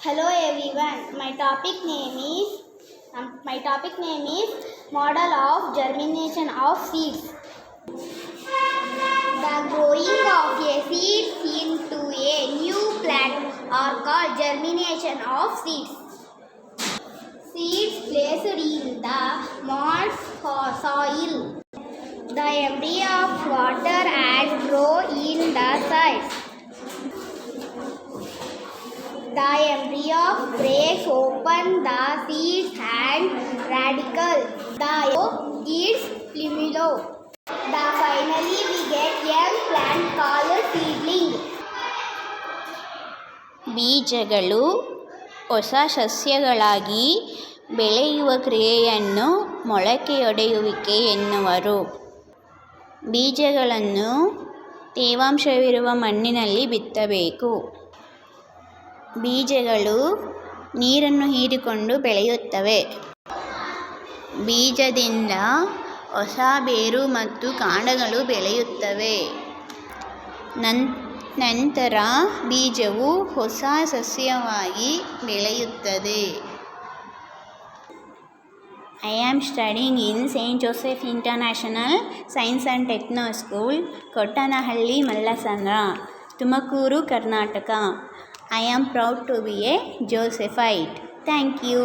Hello everyone. My topic name is model of germination of seeds. The growing of a seed into a new plant are called germination of seeds. Seeds placed in the moist soil. The embryo of water and grow in the soil. The embryo breaks open the seeds and radicle. The yolk is plumule. Finally we get young plant called seedling. ಬೀಜಗಳು ಹೊಸ ಸಸ್ಯಗಳಾಗಿ ಬೆಳೆಯುವ ಕ್ರಿಯೆಯನ್ನು ಮೊಳಕೆಯೊಡೆಯುವಿಕೆ ಎನ್ನುವರು. ಬೀಜಗಳನ್ನು ತೇವಾಂಶವಿರುವ ಮಣ್ಣಿನಲ್ಲಿ ಬಿತ್ತಬೇಕು. ಬೀಜಗಳು ನೀರನ್ನು ಹೀರಿಕೊಂಡು ಬೆಳೆಯುತ್ತವೆ. ಬೀಜದಿಂದ ಹೊಸ ಬೇರು ಮತ್ತು ಕಾಂಡಗಳು ಬೆಳೆಯುತ್ತವೆ. ನಂತರ ಬೀಜವು ಹೊಸ ಸಸ್ಯವಾಗಿ ಬೆಳೆಯುತ್ತದೆ. I am studying in St. Joseph International Science and Techno School, Kottanahalli, Mallasandra, Tumakuru, Karnataka. I am proud to be a Josephite. Thank you.